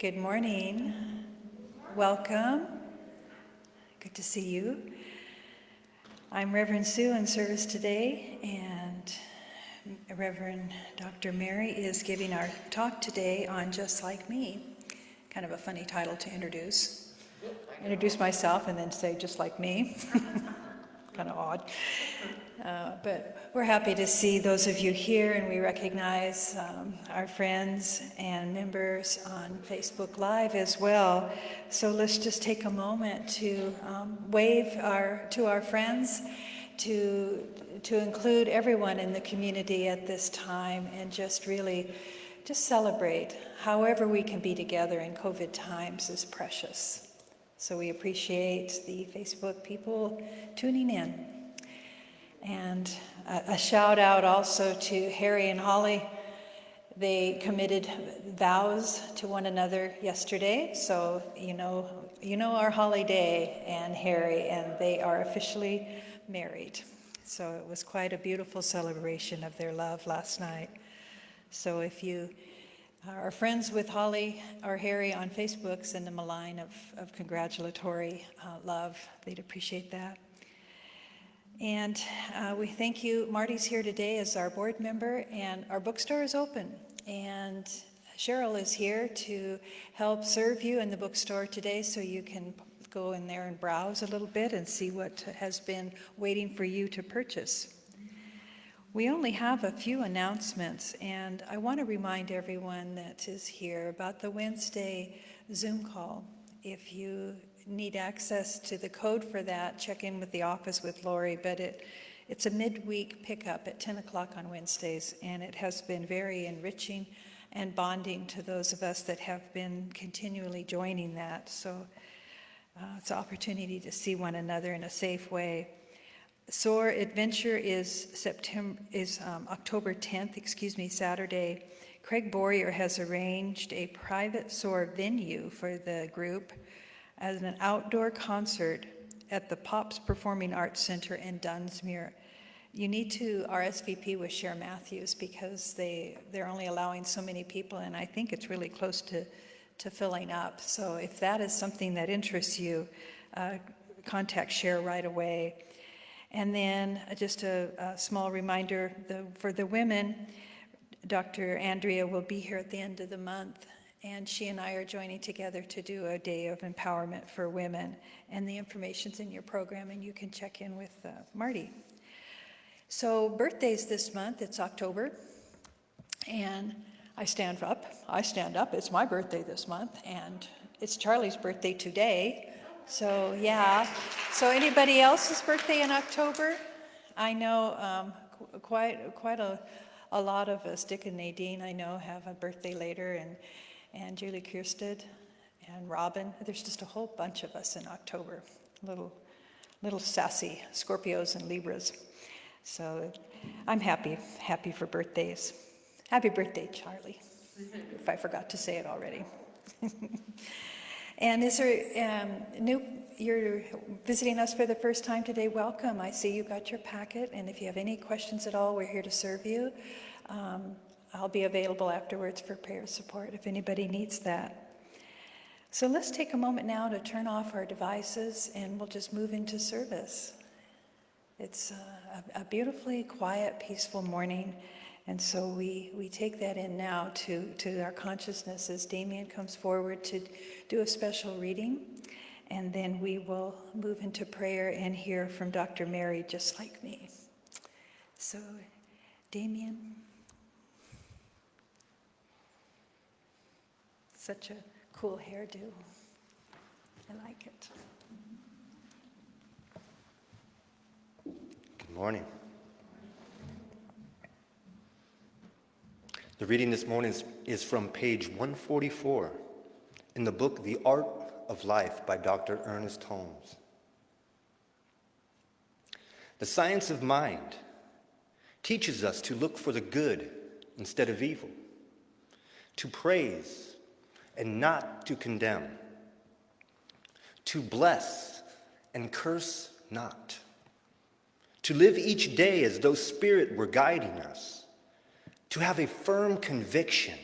Good morning. Welcome. Good to see you. I'm Reverend Sue in service today, and Reverend Dr. Mary is giving our talk today on Just Like Me. Kind of a funny title to introduce. Introduce myself and then say just like me. Kind of odd. But we're happy to see those of you here, and we recognize our friends and members on Facebook Live as well. So let's just take a moment to wave to our friends, to include everyone in the community at this time, and just really just celebrate. However we can be together in COVID times is precious. So we appreciate the Facebook people tuning in. And a shout out also to Harry and Holly. They committed vows to one another yesterday. So you know our Holly Day and Harry, and they are officially married. So it was quite a beautiful celebration of their love last night. So if you are friends with Holly or Harry on Facebook, send them a line of congratulatory love. They'd appreciate that. And we thank you. Marty's here today as our board member, and our bookstore is open. And Cheryl is here to help serve you in the bookstore today, so you can go in there and browse a little bit and see what has been waiting for you to purchase. We only have a few announcements, and I want to remind everyone that is here about the Wednesday Zoom call. If you need access to the code for that, check in with the office with Lori, but it's a midweek pickup at 10 o'clock on Wednesdays, and it has been very enriching and bonding to those of us that have been continually joining that. So it's an opportunity to see one another in a safe way. SOAR Adventure is October 10th, Saturday. Craig Boyer has arranged a private SOAR venue for the group as an outdoor concert at the Pops Performing Arts Center in Dunsmuir. You need to RSVP with Cher Matthews because they're only allowing so many people, and I think it's really close to filling up. So if that is something that interests you, contact Cher right away. And then just a small reminder, for the women, Dr. Andrea will be here at the end of the month, and she and I are joining together to do a day of empowerment for women. And the information's in your program, and you can check in with Marty. So birthdays this month, it's October, and I stand up, it's my birthday this month, and it's Charlie's birthday today. So yeah, so anybody else's birthday in October? I know quite a lot of us, Dick and Nadine, I know, have a birthday later, and Julie Kiersted and Robin. There's just a whole bunch of us in October, little sassy Scorpios and Libras. So I'm happy for birthdays. Happy birthday, Charlie, if I forgot to say it already. And is there you're visiting us for the first time today, welcome. I see you got your packet, and if you have any questions at all, we're here to serve you. I'll be available afterwards for prayer support if anybody needs that. So let's take a moment now to turn off our devices, and we'll just move into service. It's a beautifully quiet, peaceful morning, and so we take that in now to our consciousness as Damien comes forward to do a special reading, and then we will move into prayer and hear from Dr. Mary, Just Like Me. So, Damien. Such a cool hairdo. I like it. Good morning. The reading this morning is from page 144 in the book The Art of Life by Dr. Ernest Holmes. The science of mind teaches us to look for the good instead of evil, to praise and not to condemn, to bless and curse not, to live each day as though Spirit were guiding us, to have a firm conviction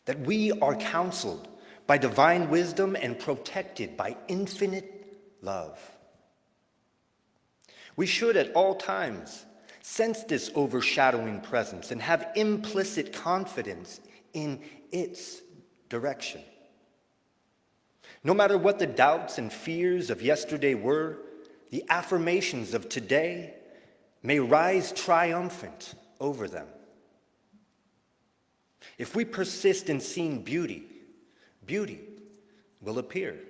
that we are counseled by divine wisdom and protected by infinite love. We should at all times sense this overshadowing presence and have implicit confidence in its direction. No matter what the doubts and fears of yesterday were, the affirmations of today may rise triumphant over them. If we persist in seeing beauty, beauty will appear.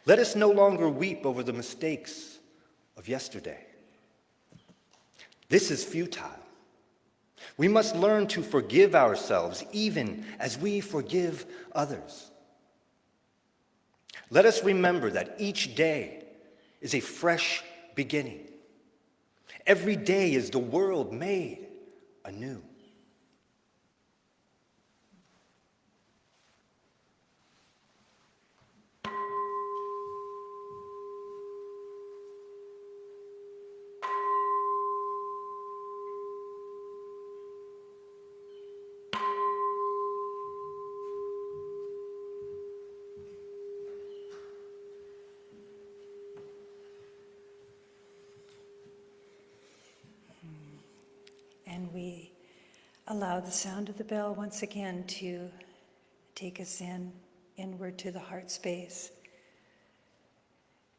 Let us no longer weep over the mistakes of yesterday. This is futile. We must learn to forgive ourselves even as we forgive others. Let us remember that each day is a fresh beginning. Every day is the world made anew. And we allow the sound of the bell once again to take us inward to the heart space.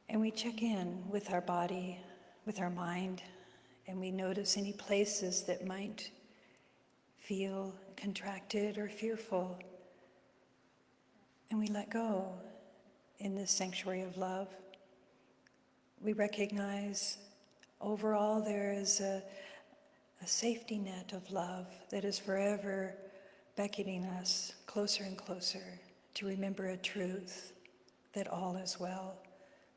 And we check in with our body, with our mind, and we notice any places that might feel contracted or fearful. And we let go in this sanctuary of love. We recognize overall there is a safety net of love that is forever beckoning us closer and closer to remember a truth that all is well,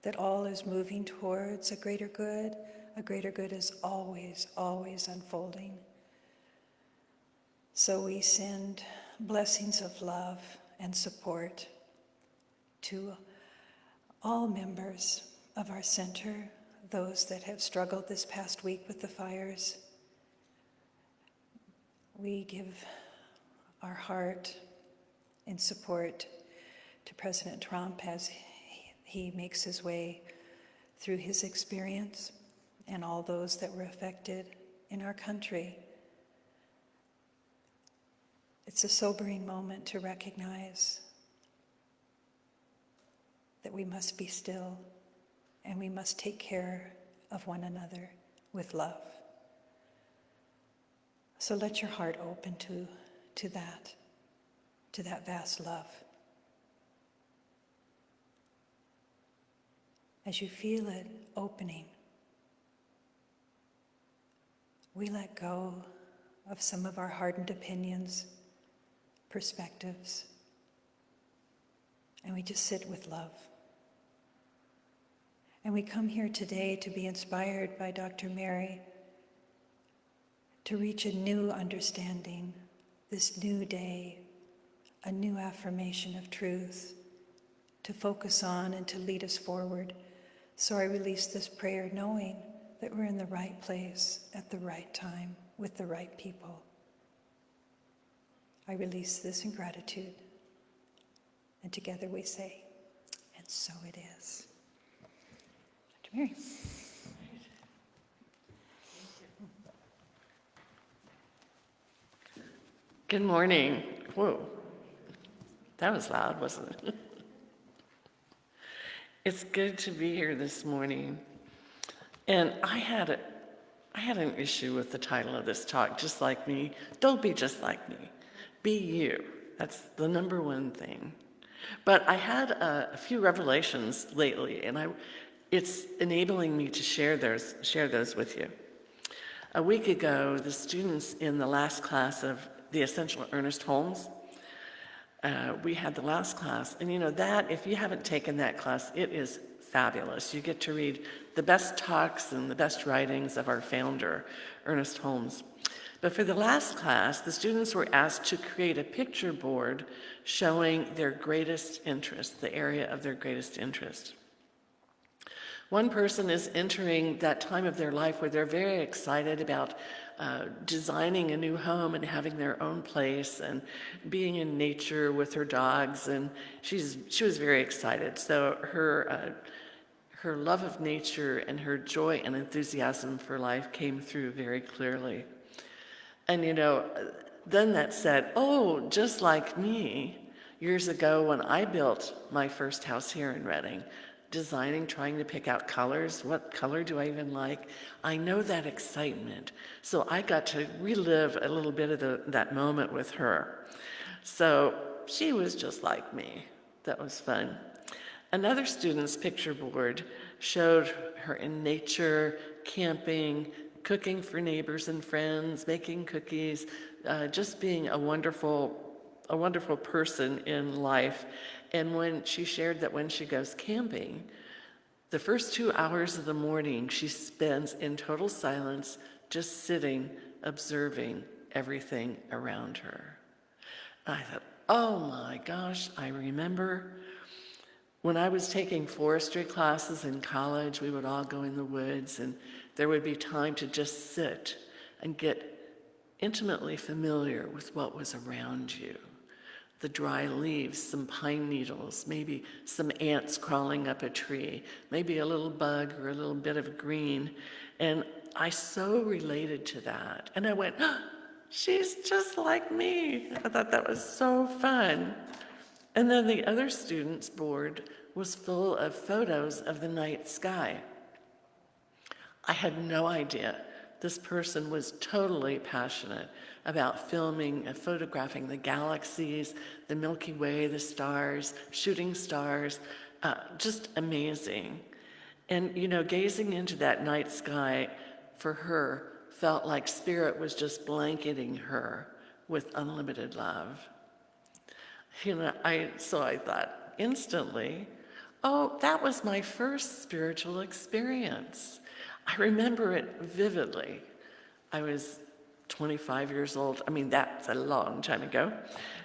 that all is moving towards a greater good. A greater good is always, always unfolding. So we send blessings of love and support to all members of our center, those that have struggled this past week with the fires. We give our heart in support to President Trump as he makes his way through his experience and all those that were affected in our country. It's a sobering moment to recognize that we must be still and we must take care of one another with love. So let your heart open to that vast love. As you feel it opening, we let go of some of our hardened opinions, perspectives, and we just sit with love. And we come here today to be inspired by Dr. Mary to reach a new understanding, this new day, a new affirmation of truth, to focus on and to lead us forward. So I release this prayer knowing that we're in the right place at the right time with the right people. I release this in gratitude. And together we say, and so it is. Dr. Mary. Good morning. Whoa, that was loud, wasn't it? It's good to be here this morning. And I had an issue with the title of this talk, Just Like Me. Don't be just like me. Be you. That's the number one thing. But I had a few revelations lately, and it's enabling me to share those with you. A week ago, the students in the last class of the Essential Ernest Holmes, we had the last class, and you know that, if you haven't taken that class, it is fabulous. You get to read the best talks and the best writings of our founder, Ernest Holmes. But for the last class, the students were asked to create a picture board showing their greatest interest, the area of their greatest interest. One person is entering that time of their life where they're very excited about designing a new home and having their own place and being in nature with her dogs, and she was very excited. So her love of nature and her joy and enthusiasm for life came through very clearly. And then that said, oh, just like me, years ago when I built my first house here in Reading, designing, trying to pick out colors. What color do I even like? I know that excitement. So I got to relive a little bit of that moment with her. So she was just like me. That was fun. Another student's picture board showed her in nature, camping, cooking for neighbors and friends, making cookies, just being a wonderful person in life. And when she shared that when she goes camping, the first 2 hours of the morning she spends in total silence, just sitting, observing everything around her. And I thought, oh my gosh, I remember when I was taking forestry classes in college. We would all go in the woods, and there would be time to just sit and get intimately familiar with what was around you. The dry leaves, some pine needles, maybe some ants crawling up a tree, maybe a little bug or a little bit of green. And I so related to that. And I went, oh, she's just like me. I thought that was so fun. And then the other students' board was full of photos of the night sky. I had no idea this person was totally passionate about filming and photographing the galaxies, the Milky Way, the stars, shooting stars, just amazing. And, gazing into that night sky for her felt like Spirit was just blanketing her with unlimited love. So I thought instantly, oh, that was my first spiritual experience. I remember it vividly. I was 25 years old. I mean, that's a long time ago.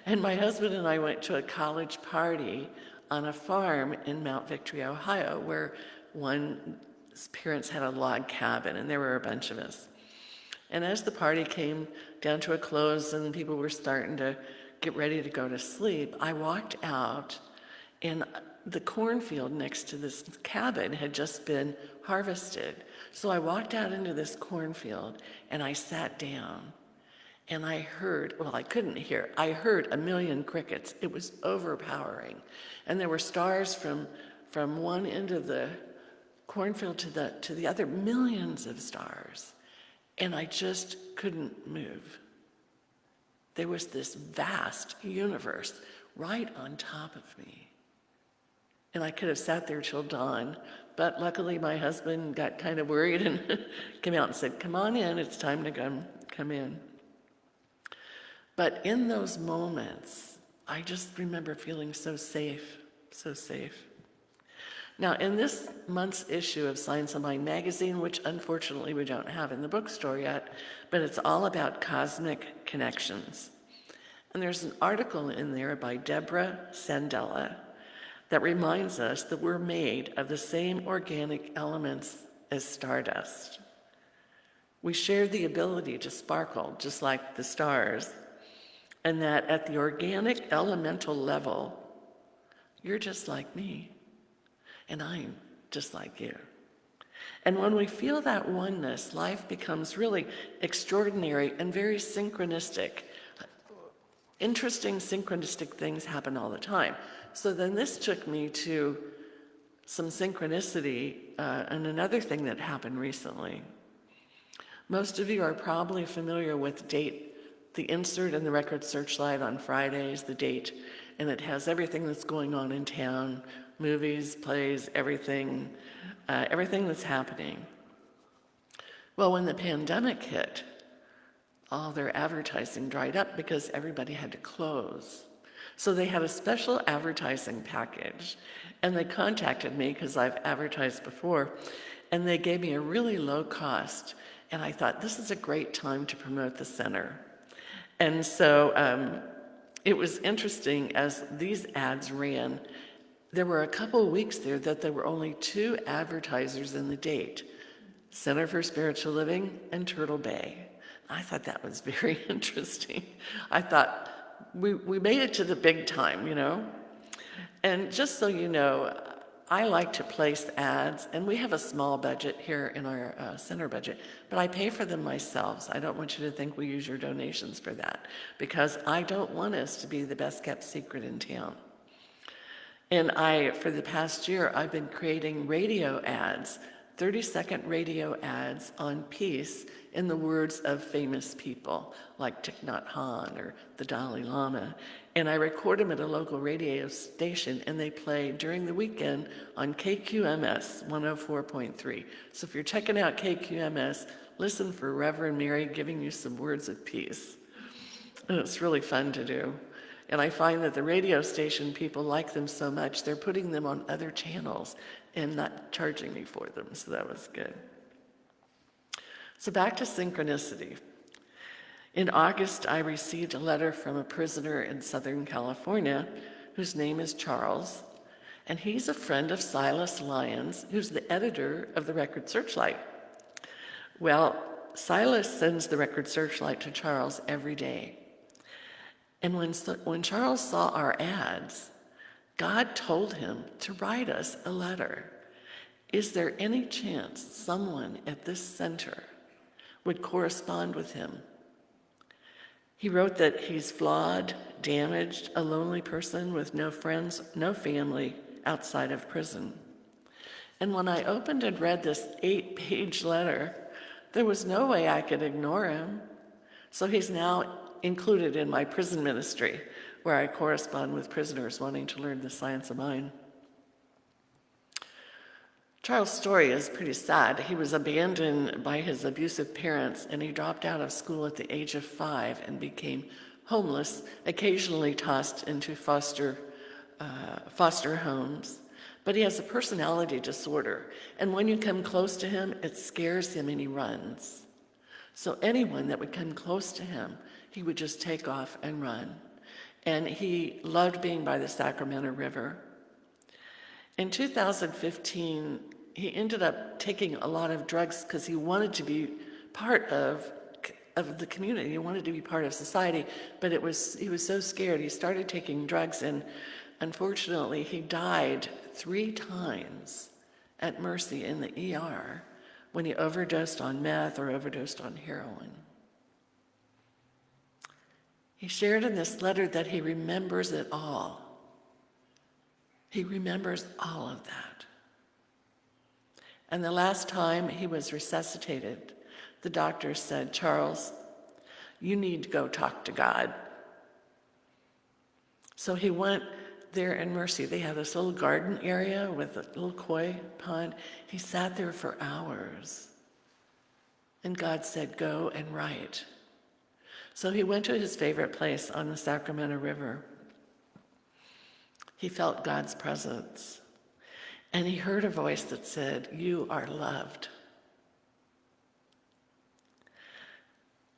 And my husband and I went to a college party on a farm in Mount Victory, Ohio, where one's parents had a log cabin, and there were a bunch of us. And as the party came down to a close and people were starting to get ready to go to sleep, I walked out, and the cornfield next to this cabin had just been harvested. So I walked out into this cornfield and I sat down, and I heard, well, I couldn't hear, I heard a million crickets. It was overpowering. And there were stars from one end of the cornfield to the other, millions of stars. And I just couldn't move. There was this vast universe right on top of me. And I could have sat there till dawn, but luckily my husband got kind of worried and came out and said, come on in, it's time to come in. But in those moments, I just remember feeling so safe, so safe. Now, in this month's issue of Science of Mind magazine, which unfortunately we don't have in the bookstore yet, but it's all about cosmic connections. And there's an article in there by Deborah Sandella that reminds us that we're made of the same organic elements as stardust. We share the ability to sparkle, just like the stars, and that at the organic elemental level, you're just like me, and I'm just like you. And when we feel that oneness, life becomes really extraordinary and very synchronistic. Interesting synchronistic things happen all the time. So then this took me to some synchronicity and another thing that happened recently. Most of you are probably familiar with Date, the insert in the Record Searchlight on Fridays, the Date, and it has everything that's going on in town, movies, plays, everything that's happening. Well, when the pandemic hit, all their advertising dried up because everybody had to close. So they had a special advertising package, and they contacted me because I've advertised before, and they gave me a really low cost, and I thought, this is a great time to promote the center. And so it was interesting as these ads ran. There were a couple of weeks there that there were only 2 advertisers in the Date, Center for Spiritual Living and Turtle Bay. I thought that was very interesting. I thought, we made it to the big time, you know? And just so you know, I like to place ads, and we have a small budget here in our center budget, but I pay for them myself. So I don't want you to think we use your donations for that, because I don't want us to be the best kept secret in town. And for the past year, I've been creating radio ads, 30-second radio ads on peace in the words of famous people like Thich Nhat Hanh or the Dalai Lama. And I record them at a local radio station, and they play during the weekend on KQMS 104.3. So if you're checking out KQMS, listen for Reverend Mary giving you some words of peace. And it's really fun to do. And I find that the radio station people like them so much, they're putting them on other channels and not charging me for them, so that was good. So back to synchronicity. In August, I received a letter from a prisoner in Southern California whose name is Charles, and he's a friend of Silas Lyons, who's the editor of the Record Searchlight. Well, Silas sends the Record Searchlight to Charles every day. And when Charles saw our ads, God told him to write us a letter. Is there any chance someone at this center would correspond with him? He wrote that he's flawed, damaged, a lonely person with no friends, no family outside of prison. And when I opened and read this 8-page letter, there was no way I could ignore him. So he's now included in my prison ministry, where I correspond with prisoners wanting to learn the science of mind. Charles' story is pretty sad. He was abandoned by his abusive parents, and he dropped out of school at the age of 5 and became homeless, occasionally tossed into foster homes. But he has a personality disorder, and when you come close to him, it scares him and he runs. So anyone that would come close to him, he would just take off and run. And he loved being by the Sacramento River. In 2015, he ended up taking a lot of drugs because he wanted to be part of the community. He wanted to be part of society, but he was so scared. He started taking drugs, and unfortunately, he died 3 times at Mercy in the ER when he overdosed on meth or overdosed on heroin. He shared in this letter that he remembers it all. He remembers all of that. And the last time he was resuscitated, the doctor said, "Charles, you need to go talk to God." So he went there in Mercy. They have this little garden area with a little koi pond. He sat there for hours. And God said, "Go and write." So he went to his favorite place on the Sacramento River. He felt God's presence. And he heard a voice that said, "You are loved."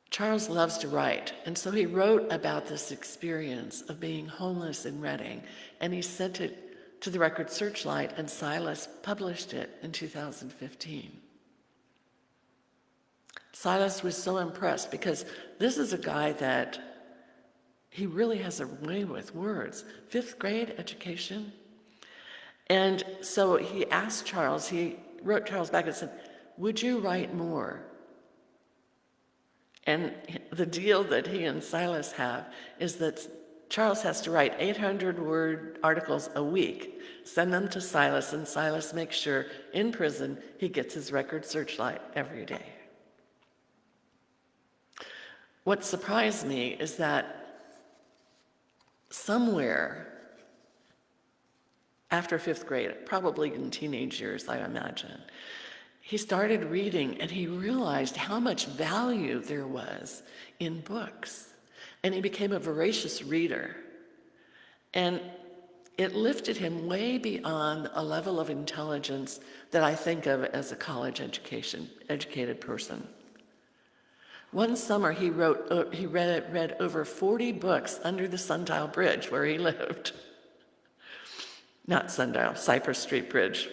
Charles loves to write, and so he wrote about this experience of being homeless in Redding, and he sent it to the Record Searchlight, and Silas published it in 2015. Silas was so impressed because this is a guy that he really has a way with words. 5th grade education. And so he asked Charles, he wrote Charles back and said, "Would you write more?" And the deal that he and Silas have is that Charles has to write 800-word articles a week, send them to Silas, and Silas makes sure in prison he gets his Record Searchlight every day. What surprised me is that somewhere after 5th grade, probably in teenage years, I imagine, he started reading and he realized how much value there was in books. And he became a voracious reader. And it lifted him way beyond a level of intelligence that I think of as a college educated person. One summer he read over 40 books under the Sundial Bridge where he lived. Not Sundial, Cypress Street Bridge.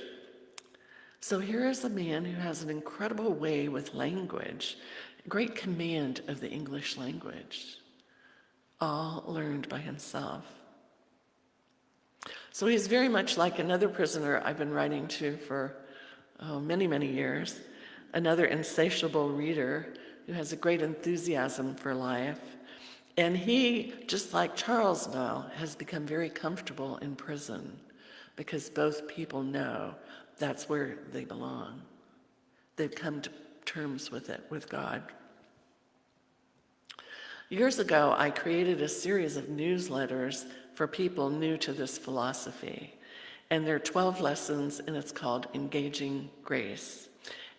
So here is a man who has an incredible way with language great command of the English language, all learned by himself. So he's very much like another prisoner I've been writing to for many, many years, another insatiable reader who has a great enthusiasm for life. And he, just like Charles now, has become very comfortable in prison because both people know that's where they belong. They've come to terms with it, with God. Years ago, I created a series of newsletters for people new to this philosophy. And there are 12 lessons, and it's called Engaging Grace.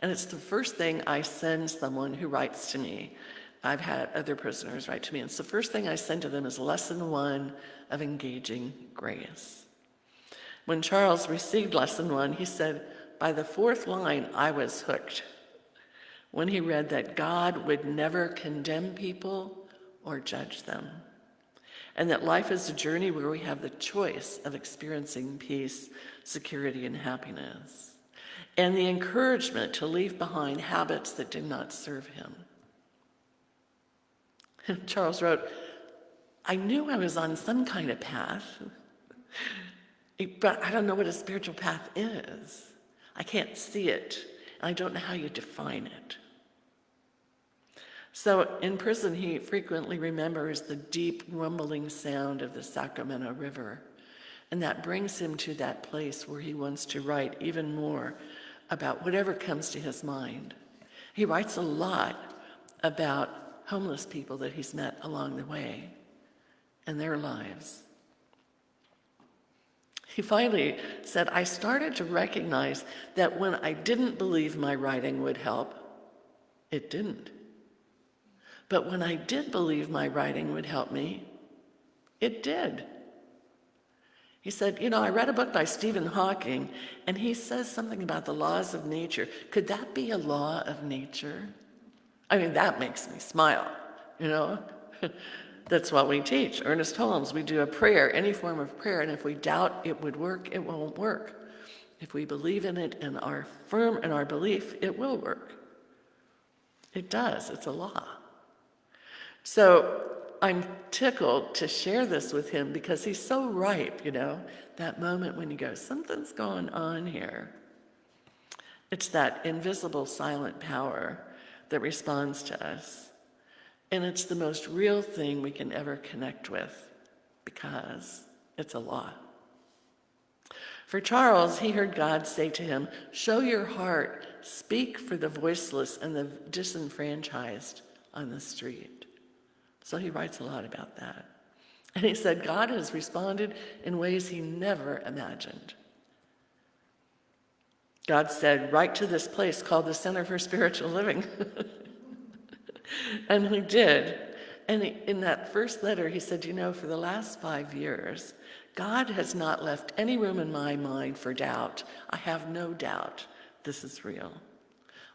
And it's the first thing I send someone who writes to me. I've had other prisoners write to me, and it's the first thing I send to them is lesson 1 of Engaging Grace. When Charles received lesson 1, he said, by the 4th line, I was hooked. When he read that God would never condemn people or judge them, and that life is a journey where we have the choice of experiencing peace, security, and happiness, and the encouragement to leave behind habits that did not serve him. Charles wrote, I knew I was on some kind of path, but I don't know what a spiritual path is. I can't see it, and I don't know how you define it. So in prison, he frequently remembers the deep rumbling sound of the Sacramento River, and that brings him to that place where he wants to write even more about whatever comes to his mind. He writes a lot about homeless people that he's met along the way and their lives. He finally said, I started to recognize that when I didn't believe my writing would help, it didn't. But when I did believe my writing would help me, it did. He said, I read a book by Stephen Hawking, and he says something about the laws of nature. Could that be a law of nature? I mean, that makes me smile, That's what we teach. Ernest Holmes, we do a prayer, any form of prayer, and if we doubt it would work, it won't work. If we believe in it and are firm in our belief, it will work. It does. It's a law. So I'm tickled to share this with him because he's so ripe, that moment when you go, something's going on here. It's that invisible silent power that responds to us. And it's the most real thing we can ever connect with because it's a law. For Charles, he heard God say to him, show your heart, speak for the voiceless and the disenfranchised on the street. So he writes a lot about that. And he said God has responded in ways he never imagined. God said, write to this place called the Center for Spiritual Living. And he did. And in that first letter, he said, for the last 5 years, God has not left any room in my mind for doubt. I have no doubt this is real.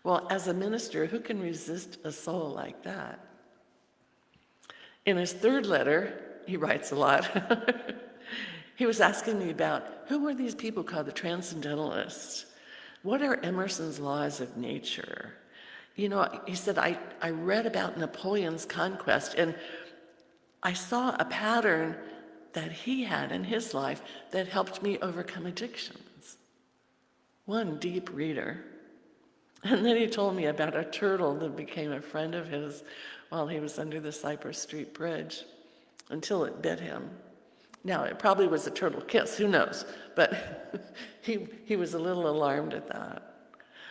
Well, as a minister, who can resist a soul like that? In his 3rd letter, he writes a lot. He was asking me about who were these people called the Transcendentalists? What are Emerson's laws of nature? He said, I read about Napoleon's conquest, and I saw a pattern that he had in his life that helped me overcome addictions. One deep reader. And then he told me about a turtle that became a friend of his while he was under the Cypress Street Bridge until it bit him. Now, it probably was a turtle kiss, who knows? But he was a little alarmed at that.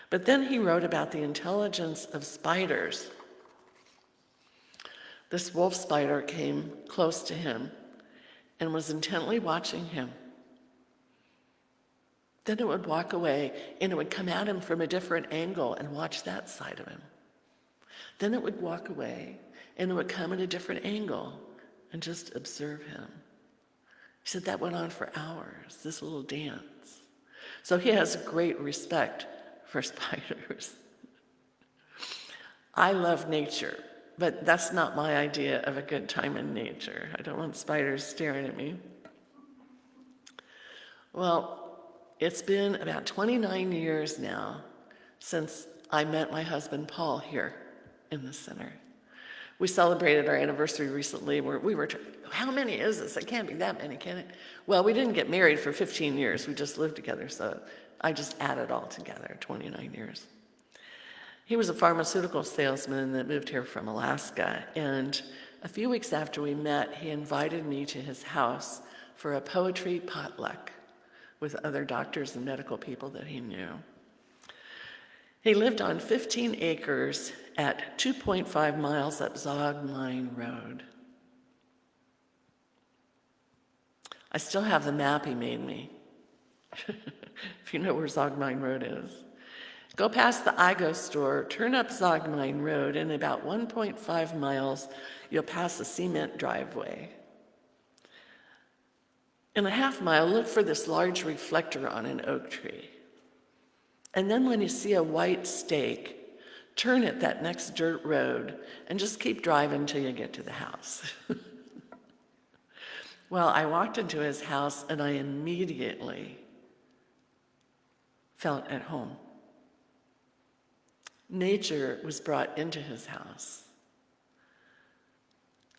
But then he wrote about the intelligence of spiders. This wolf spider came close to him and was intently watching him. Then it would walk away and it would come at him from a different angle and watch that side of him. Then it would walk away and it would come at a different angle and just observe him. He said that went on for hours, this little dance. So he has great respect for spiders. I love nature, but that's not my idea of a good time in nature. I don't want spiders staring at me. Well, it's been about 29 years now since I met my husband, Paul, here. in the center. We celebrated our anniversary recently where we were, how many is this? It can't be that many, can it? Well, we didn't get married for 15 years. We just lived together, so I just added all together, 29 years. He was a pharmaceutical salesman that moved here from Alaska, and a few weeks after we met, he invited me to his house for a poetry potluck with other doctors and medical people that he knew. He lived on 15 acres at 2.5 miles up Zog Mine Road. I still have the map he made me, if you know where Zog Mine Road is. Go past the Igo store, turn up Zog Mine Road, and about 1.5 miles, you'll pass a cement driveway. In a half mile, look for this large reflector on an oak tree. And then when you see a white stake, turn at that next dirt road and just keep driving till you get to the house. Well, I walked into his house and I immediately felt at home. Nature was brought into his house.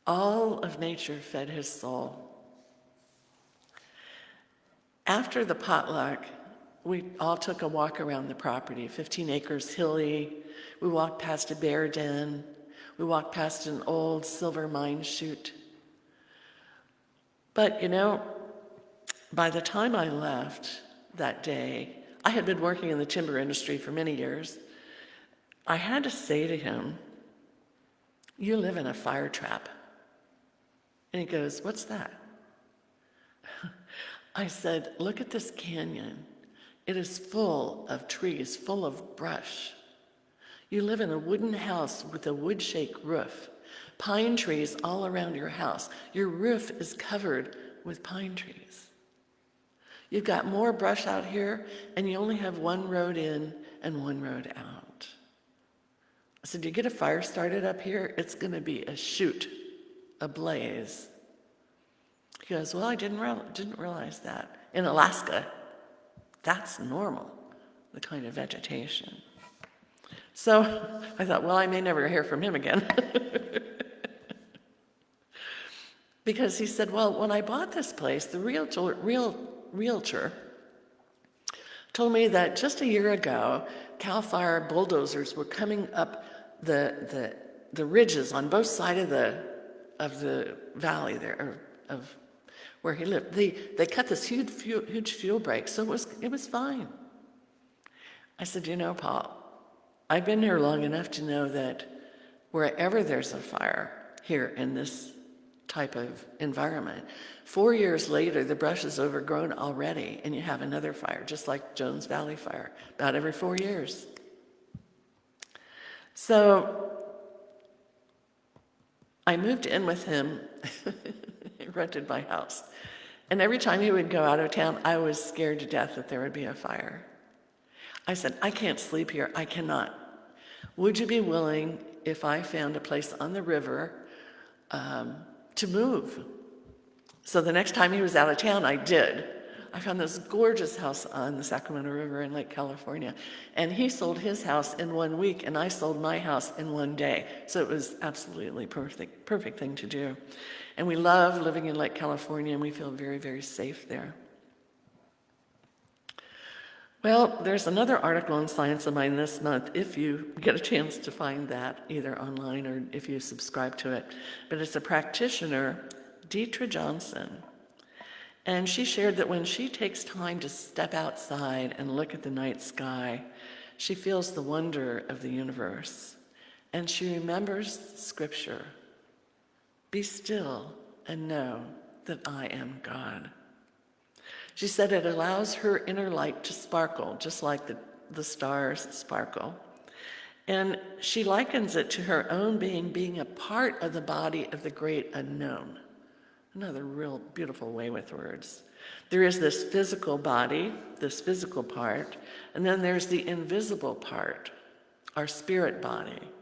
All of nature fed his soul. After the potluck, we all took a walk around the property, 15 acres hilly. We walked past a bear den. We walked past an old silver mine chute. But you know, by the time I left that day, I had been working in the timber industry for many years. I had to say to him, "You live in a fire trap." And he goes, "What's that?" I said, "Look at this canyon. It is full of trees, full of brush. You live in a wooden house with a wood-shake roof, pine trees all around your house. Your roof is covered with pine trees. You've got more brush out here, and you only have one road in and one road out." I said, "You get a fire started up here, it's going to be a shoot, a blaze." He goes, "Well, I didn't realize that. In Alaska, that's normal, the kind of vegetation." So I thought, well, I may never hear from him again. Because he said, "Well, when I bought this place, the realtor told me that just a year ago, CAL FIRE bulldozers were coming up the ridges on both sides of the valley there, or of where he lived. They cut this huge fuel break, so it was fine." I said, "You know, Paul, I've been here long enough to know that wherever there's a fire here in this type of environment, 4 years later, the brush is overgrown already, and you have another fire, just like Jones Valley Fire, about every 4 years." So I moved in with him. He rented my house. And every time he would go out of town, I was scared to death that there would be a fire. I said, "I can't sleep here. I cannot. Would you be willing, if I found a place on the river, to move?" So the next time he was out of town, I did. I found this gorgeous house on the Sacramento River in Lake California. And he sold his house in 1 week, and I sold my house in 1 day. So it was absolutely perfect thing to do. And we love living in Lake California, and we feel very, very safe there. Well, there's another article in Science of Mind this month, if you get a chance to find that, either online or if you subscribe to it. But it's a practitioner, Deetra Johnson. And she shared that when she takes time to step outside and look at the night sky, she feels the wonder of the universe. And she remembers scripture, "Be still and know that I am God." She said it allows her inner light to sparkle, just like the stars sparkle. And she likens it to her own being a part of the body of the great unknown. Another real beautiful way with words. There is this physical body, this physical part, and then there's the invisible part, our spirit body,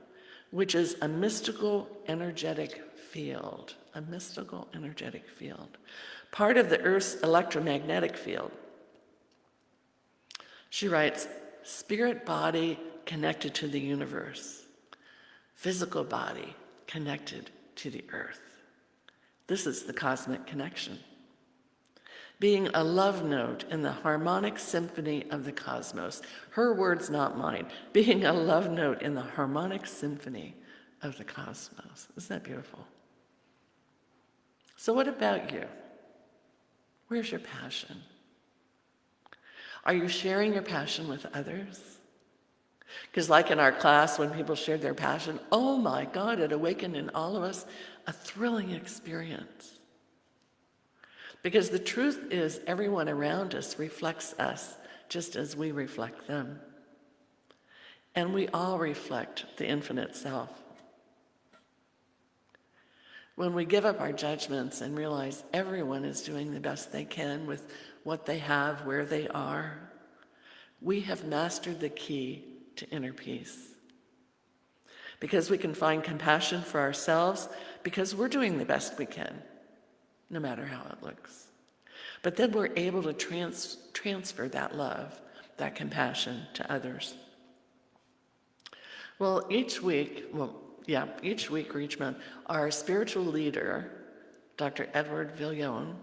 which is a mystical energetic field, part of the Earth's electromagnetic field. She writes, "Spirit body connected to the universe. physical body connected to the earth. This is the cosmic connection. Being a love note in the harmonic symphony of the cosmos. Her words, not mine. Being a love note in the harmonic symphony of the cosmos. Isn't that beautiful? So what about you? Where's your passion? Are you sharing your passion with others? Because like in our class, when people shared their passion, oh my God, it awakened in all of us a thrilling experience. Because the truth is, everyone around us reflects us just as we reflect them. And we all reflect the infinite self. When we give up our judgments and realize everyone is doing the best they can with what they have, where they are, we have mastered the key to inner peace. Because we can find compassion for ourselves because we're doing the best we can, no matter how it looks. But then we're able to transfer that love, that compassion to others. Well, each week or each month, our spiritual leader, Dr. Edward Villon,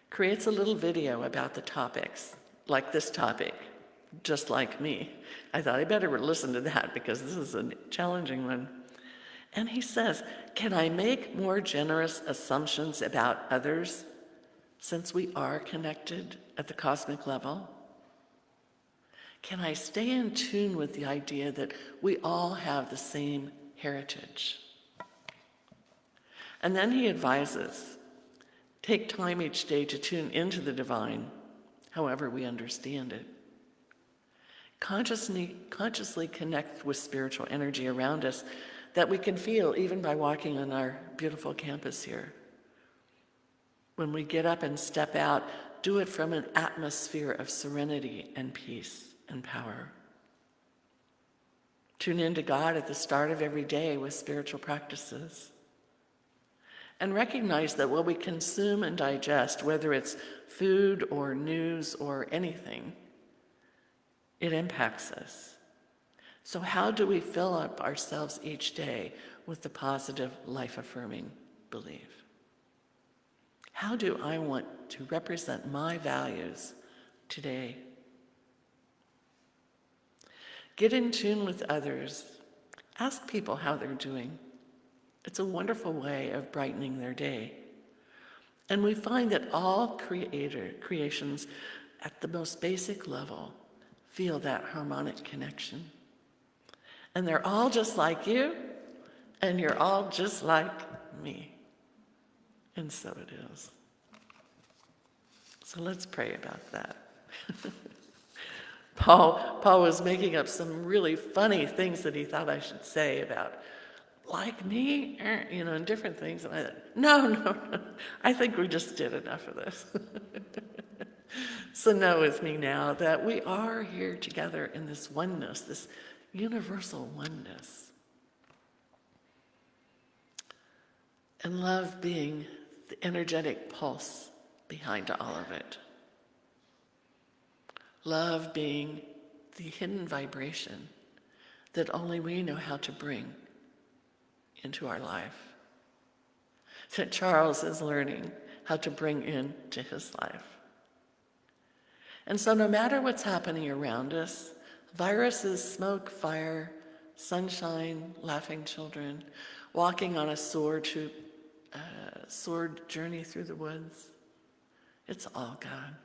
creates a little video about the topics, like this topic, just like me. I thought I better listen to that because this is a challenging one. And he says, can I make more generous assumptions about others since we are connected at the cosmic level? Can I stay in tune with the idea that we all have the same heritage? And then he advises, take time each day to tune into the divine, however we understand it. Consciously connect with spiritual energy around us that we can feel even by walking on our beautiful campus here. When we get up and step out, do it from an atmosphere of serenity and peace and power. Tune into God at the start of every day with spiritual practices. And recognize that what we consume and digest, whether it's food or news or anything, it impacts us. So how do we fill up ourselves each day with the positive, life-affirming belief? How do I want to represent my values today? Get in tune with others. Ask people how they're doing. It's a wonderful way of brightening their day. And we find that all creations at the most basic level feel that harmonic connection. And they're all just like you, and you're all just like me. And so it is. So let's pray about that. Paul was making up some really funny things that he thought I should say about, like me, and different things. And I thought, no, I think we just did enough of this. So know with me now that we are here together in this oneness, this universal oneness. And love being the energetic pulse behind all of it. Love being the hidden vibration that only we know how to bring into our life, that Charles is learning how to bring into his life. And so no matter what's happening around us, viruses, smoke, fire, sunshine, laughing children, walking on a sword journey through the woods, it's all God.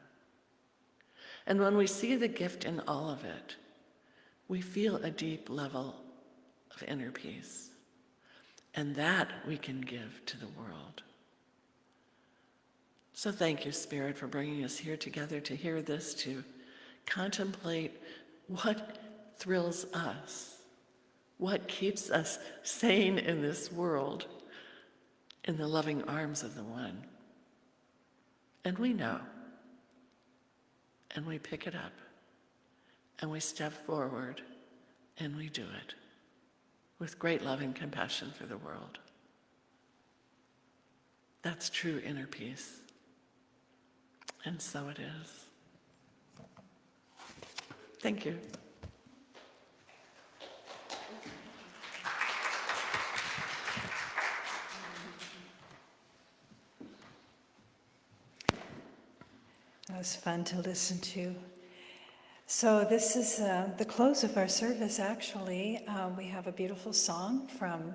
And when we see the gift in all of it, we feel a deep level of inner peace. And that we can give to the world. So thank you, Spirit, for bringing us here together to hear this, to contemplate what thrills us, what keeps us sane in this world, in the loving arms of the One. And we know, and we pick it up, and we step forward, and we do it with great love and compassion for the world. That's true inner peace. And so it is. Thank you. That was fun to listen to. So this is the close of our service, actually. We have a beautiful song from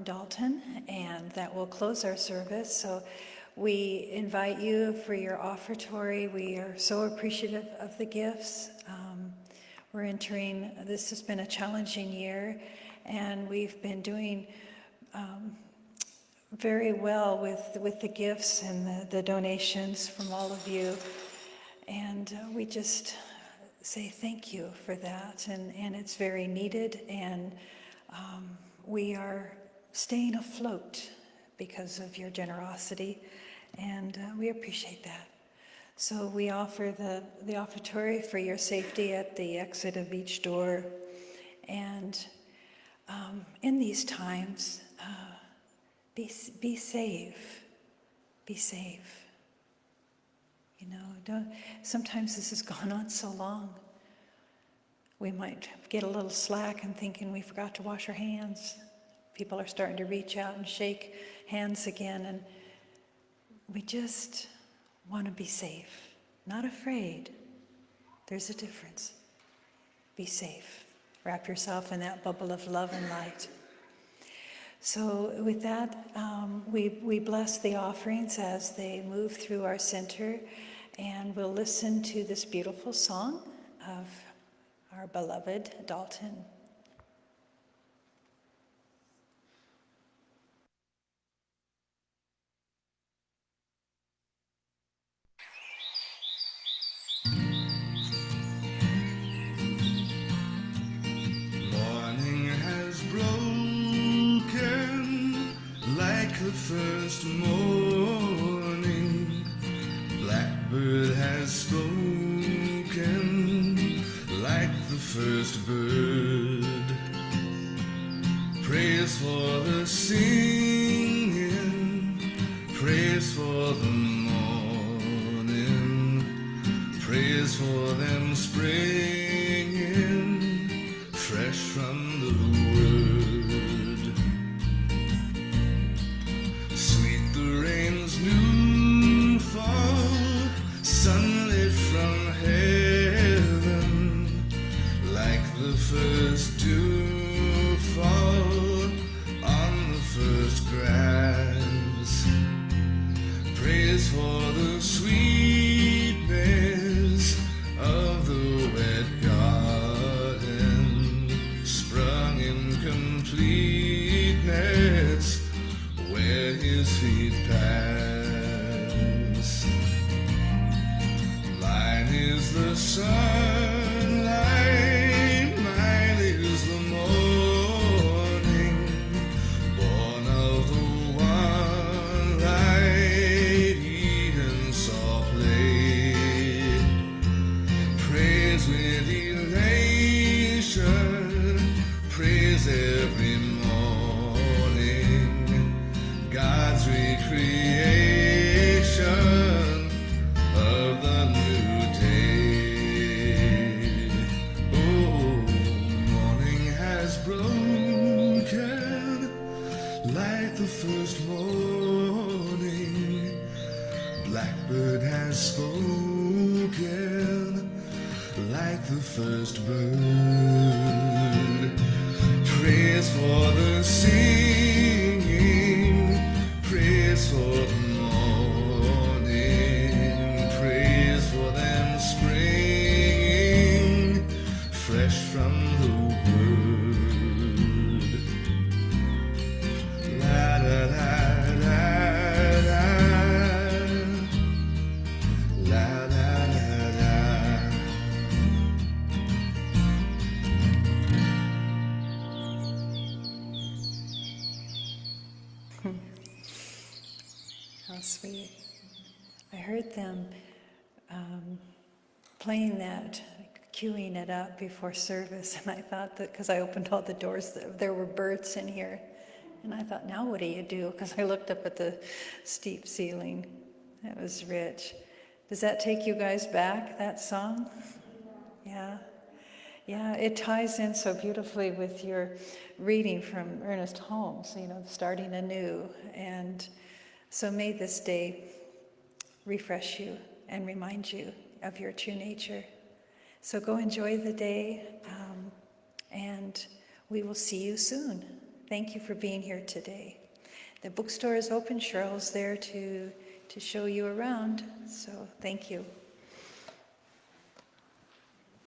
Dalton, and that will close our service. So we invite you for your offertory. We are so appreciative of the gifts. We're entering, this has been a challenging year, and we've been doing very well with the gifts and the donations from all of you. And we just say thank you for that, and it's very needed, and we are staying afloat because of your generosity, and we appreciate that. So we offer the offertory for your safety at the exit of each door, and in these times, be safe, be safe. You know, sometimes this has gone on so long. We might get a little slack in thinking we forgot to wash our hands. People are starting to reach out and shake hands again, and we just want to be safe, not afraid. There's a difference. Be safe. Wrap yourself in that bubble of love and light. So with that, we bless the offerings as they move through our center, and we'll listen to this beautiful song of our beloved Dalton. Morning has broken like the first morning. Blackbird has spoken like the first bird. Praise for the singing, praise for the morning, praise for them springing fresh from the word. Sweet the rain's new fall, sunlit from heaven, like the first dew fall on the first grass. Praise for the sweetness of the wet garden, sprung in completeness where his feet pass. Mine is the sunlight, mine is the morning, born of the one light Eden saw play. Praise with elation, praise every morning, God's recreation of the new day. Oh, morning has broken like the first morning. Blackbird has spoken like the first bird. Praise for the singing, praise for the morning, praise for them springing fresh from the word. La da da da da, la da da da. How sweet. I heard them playing that, queuing it up before service, and I thought that, because I opened all the doors, there were birds in here. And I thought, now what do you do? Because I looked up at the steep ceiling. That was rich. Does that take you guys back, that song? Yeah. Yeah, it ties in so beautifully with your reading from Ernest Holmes, starting anew. And so may this day refresh you and remind you of your true nature. So go enjoy the day, and we will see you soon. Thank you for being here today. The bookstore is open. Cheryl's there to show you around, so thank you.